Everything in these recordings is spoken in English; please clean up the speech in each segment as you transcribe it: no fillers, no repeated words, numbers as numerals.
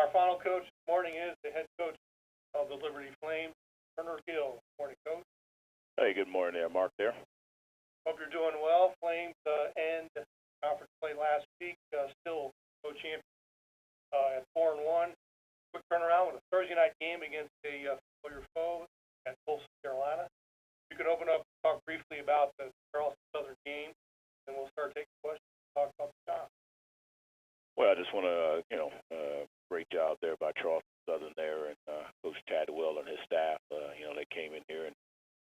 our final coach this morning is the head coach of the Liberty Flames, Turner Gill. Good morning, Coach. Hey, good morning there, Mark there. Hope you're doing well. Flames end conference play last week, still co-champion at 4-1. Quick turnaround with a Thursday night game against a familiar foe at Tulsa, Carolina. You could open up and talk briefly about the Charleston Southern game, and we'll start taking questions and talk about the job. Well, I just want to, great job there by Charleston Southern there and Coach Chadwell and his staff. They came in here and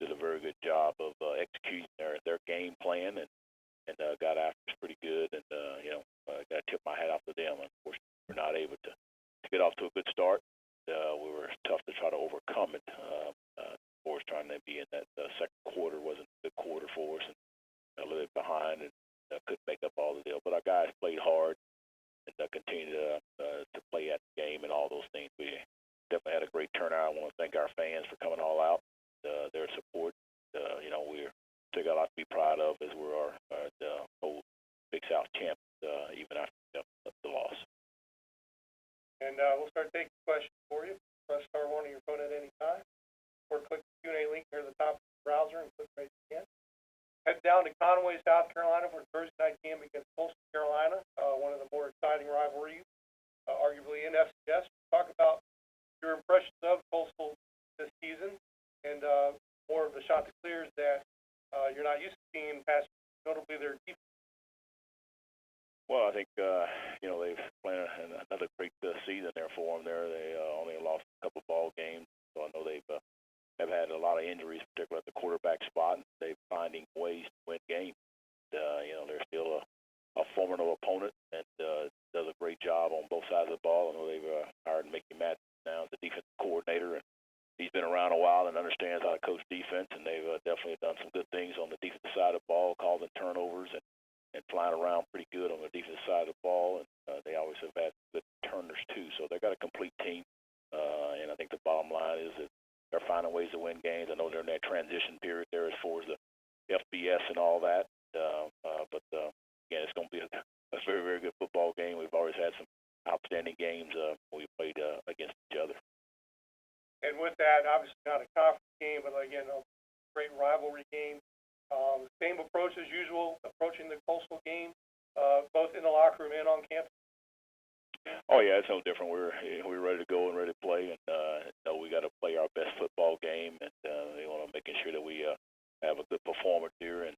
did a very good job of executing their game plan and got after us pretty good. And, got to tip my hat off to them. Unfortunately, we're not able to get off to a good start. We were tough to try to overcome it. Of course, trying to be in that second quarter wasn't a good quarter for us, and a little bit behind, and couldn't make up all the deal. But our guys played hard and continue to play at the game and all those things. We definitely had a great turnout. I want to thank our fans for coming all out, their support. We're still got a lot to be proud of as we're our whole Big South champ, even after the loss. And we'll start taking questions for you. Press star one on your phone at any time, or click the Q&A link near the top of the browser and click right again. Head down to Conway, South Carolina for a Thursday night game against Tulsa, Carolina, one of the more exciting rivalries, arguably in FCS. Talk about your impressions of Tulsa this season and more of the shot that clears that you're not used to seeing past, notably their defense. Well, I think, they've played another great season there for them there. They only lost a couple ball games, so I know they've have had a lot of injuries, particularly at the quarterback spot, and they're finding ways to win games. They're still a formidable opponent and does a great job on both sides of the ball. I know they've hired Mickey Matt now as the defensive coordinator, and he's been around a while and understands how to coach defense, and they've definitely done some good things on the defensive side of the ball, causing turnovers and flying around pretty good on the defensive side of the ball, and they always have had good returners too. So they've got a complete team, and I think the bottom line is that they're finding ways to win games. I know they're in that transition period there as far as the FBS and all that, but again, it's going to be a very, very good football game. We've always had some outstanding games when we played against each other. And with that, obviously not a conference game, but again, a great rivalry game. Same approach as usual, approaching the Coastal game, both in the locker room and on campus. Oh yeah, it's no different. We're ready to go and ready to play, and we got to play our best football game, and we want to making sure that we have a good performance here, and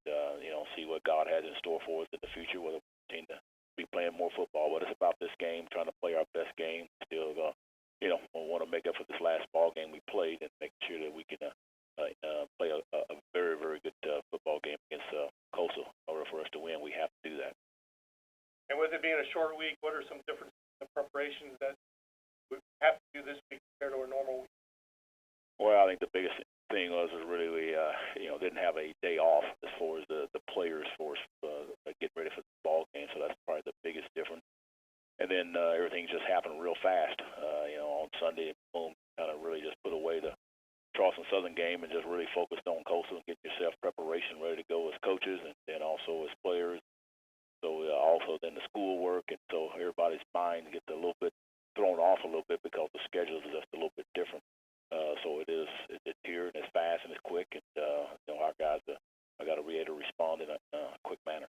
see what God has in store for us in the future. Whether we continue to be playing more football, but it's about this game, trying to play our best game. Still, we want to make up for this last ball game we played, and make sure that we can play a very, very good football game against Coastal. In order for us to win, we have to do that. And with it being a short week, what are some differences in the preparations that we have to do this week compared to a normal week? Well, I think the biggest thing was really we didn't have a day off as far as the players for getting ready for the ball game. So that's probably the biggest difference. And then everything just happened real fast. On Sunday, boom, kind of really just put away the Charleston Southern game and just really focused on Coastal and get yourself preparation ready to go as coaches and then also as players. So also then the school work, and so everybody's mind gets a little bit thrown off a little bit because the schedule is just a little bit different. So it's here and it's fast and it's quick, and our guys I got to be able to respond in a quick manner.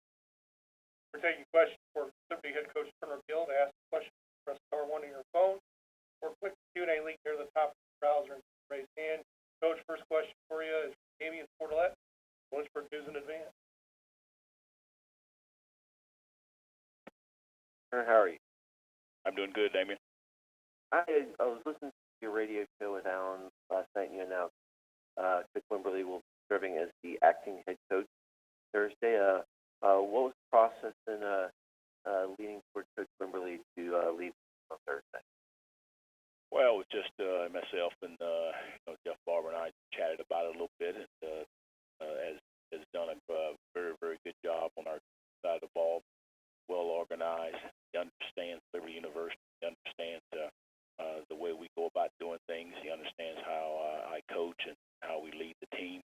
We're taking questions for Liberty Head Coach Turner Gill. To ask a question, press star one on your phone, or click the Q&A link near the top of the browser and raise hand. Coach, first question for you is Damian Portalette, Lynchburg News in Advance. How are you? I'm doing good, Damien. I was listening to your radio show with Alan last night, and you announced Coach Wimberly will be serving as the acting head coach Thursday. What was the process in leading toward Coach Wimberly to leave on Thursday? Well, it was just myself and Jeff Barber and I chatted about it a little bit, and has done a very, very good job on our side of the ball. Well organized. He understands Liberty University. He understands the way we go about doing things. He understands how I coach and how we lead the team.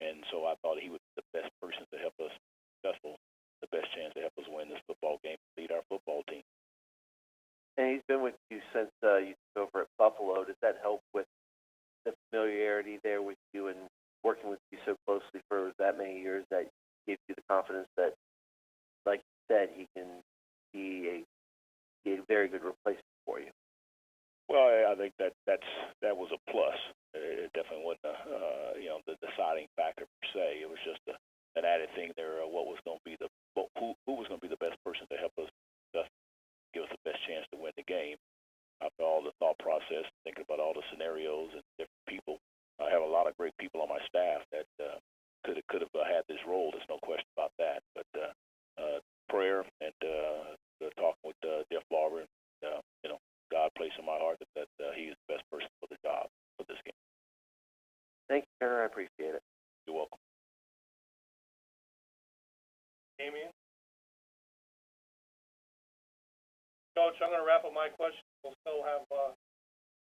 And so I thought he was the best person to help us successful, the best chance to help us win this football game, lead our football team. And he's been with you since you took over at Buffalo, does that help with the familiarity there with you and working with you so closely for that many years that gives you the confidence that, like you said, he can be a very good replacement for you? Well, I think that was a plus. It definitely wasn't the deciding factor per se. It was just an added thing there. What was going to be who was going to be the best person to help us give us the best chance to win the game. After all the thought process, thinking about all the scenarios and different people, I have a lot of great people on my staff that could have had this role. There's no question about that. But prayer and talking with Jeff Barber, and God placed in my heart that he is the best person for the job for this game. Thank you, Turner. I appreciate it. You're welcome. Damien? Coach, I'm going to wrap up my questions. We'll still have a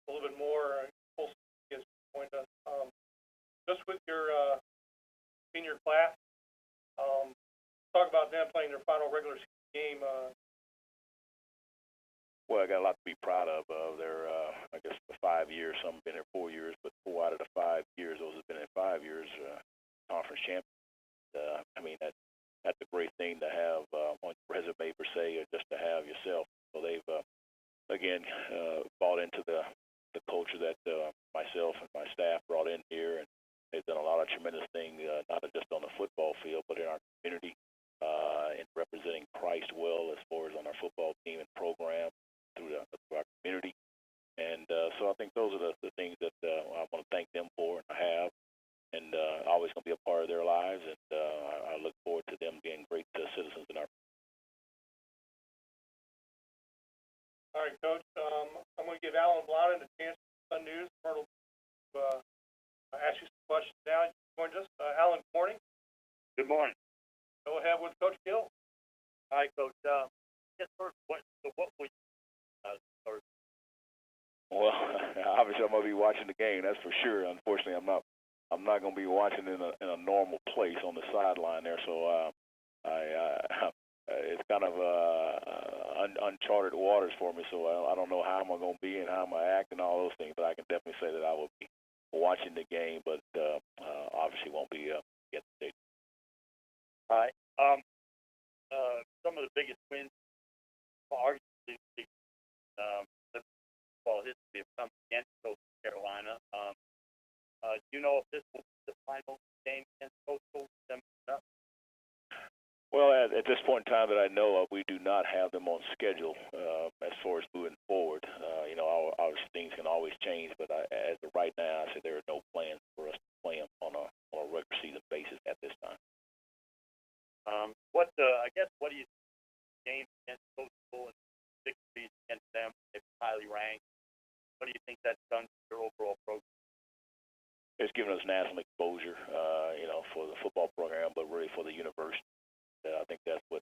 little bit more full as point us. Just with your senior class, talk about them playing their final regular season game. Well, I got a lot to be proud of. They're, I guess, for 5 years. Some have been there 4 years, but 4 out of the 5 years, those have been in 5 years, conference champions. I mean, that's a great thing to have on your resume per se, or just to have yourself. So they've again bought into the culture that myself and my staff brought in here, and they've done a lot of tremendous things, not just on the football field, but in our community, in representing Christ well as far as on our football team and program through our community. And so I think those are the things that I want to thank them for, and I have, and always going to be a part of their lives, and I look forward to them being great citizens in our. All right, Coach. I'm going to give Alan Blondin a chance to Sun News to ask you some questions now. You joined us. Alan, good morning. Good morning. Go ahead with Coach Gill. Hi, Coach. Just first, what would start? Well, obviously I'm going to be watching the game. That's for sure. Unfortunately, I'm not going to be watching in a normal place on the sideline there. So it's kind of uncharted waters for me. So I don't know how I'm going to be and how I'm going to act and all those things. But I can definitely say that I will be watching the game, but obviously won't be at the stadium. All right. Some of the biggest wins, arguably, football history have come against Coastal Carolina. Do you know if this will be the final game against Coastal? Well, at this point in time that I know of, we do not have them on schedule as far as moving forward. Our things can always change, but as of right now, I said there are no plans for us to play them on a regular season basis at this time. What do you think games against Coastal and victories against them? They're highly ranked. What do you think that's done to your overall program? It's given us national exposure, for the football program, but really for the university. I think that's what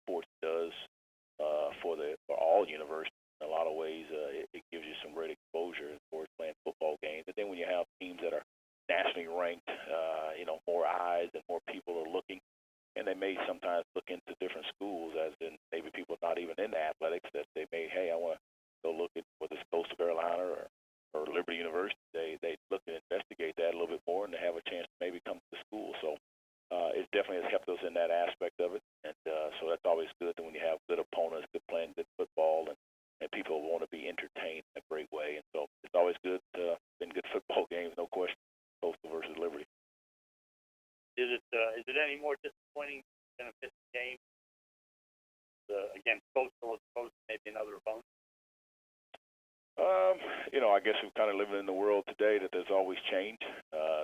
sports does for all universities. In a lot of ways, it gives you some great exposure as far as playing football games. And then when you have teams that are nationally ranked, more eyes and more people are looking, and they may sometimes look into different schools, as in maybe people not even in athletics, that they may, hey, I want to go look at whether it's Coastal Carolina or Liberty University. They look and investigate that a little bit more, and they have a chance to maybe come to the school. So it definitely has helped us in that aspect of it, and so that's always good when you have good opponents, good playing good football, and people want to be entertained in a great way. And so it's always good. Been good football games, no question. Coastal versus Liberty. Is it any more disappointing than a missed game against Coastal as opposed to maybe another opponent? I guess we're kind of living in the world today that there's always change.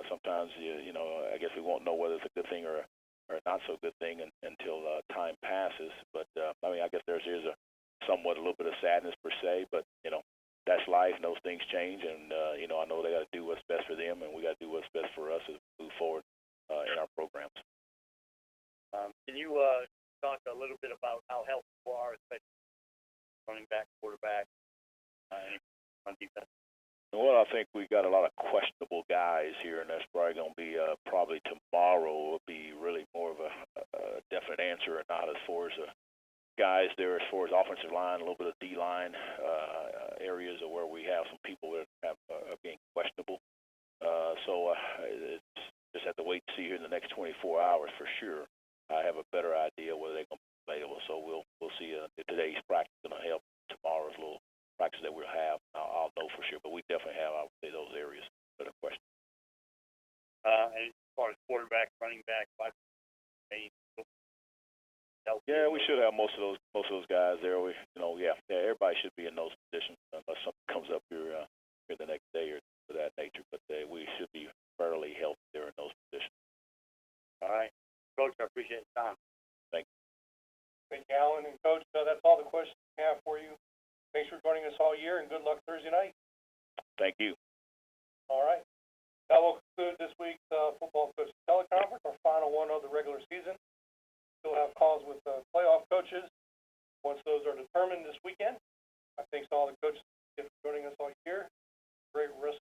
Sometimes, I guess we won't know whether it's a good thing or not so good thing until time passes. But, I guess there's a somewhat a little bit of sadness per se, but, that's life and those things change. And, I know they got to do what's best for them, and we got to do what's best for us as we move forward in our programs. Can you talk a little bit about how healthy you are, especially running back, quarterback, on defense? Well, I think we got a lot of questionable guys here, and that's probably going to be probably tomorrow will be really more of a definite answer or not as far as guys there, as far as offensive line, a little bit of D-line, areas where we have some people that are being questionable. It's just have to wait to see here in the next 24 hours for sure. I have a better idea whether they're going to be available. So we'll see if today's practice is going to help tomorrow's little practice that we'll have. I'll know for sure, but we definitely have, I would say, those areas that are questionable. And as far as quarterback, running back, yeah, we should have most of those guys there. Everybody should be in those positions unless something comes up here the next day or for that nature. But we should be fairly healthy there in those positions. All right, Coach, I appreciate the time. Thank you. Thank you, Alan and Coach. That's all the questions we have for you. Thanks for joining us all year, and good luck Thursday night. Thank you. All right. That will conclude this week's Football Coach Teleconference, our final one of the regular season. Still have calls with playoff coaches once those are determined this weekend. I thanks to all the coaches for joining us all year. Great rest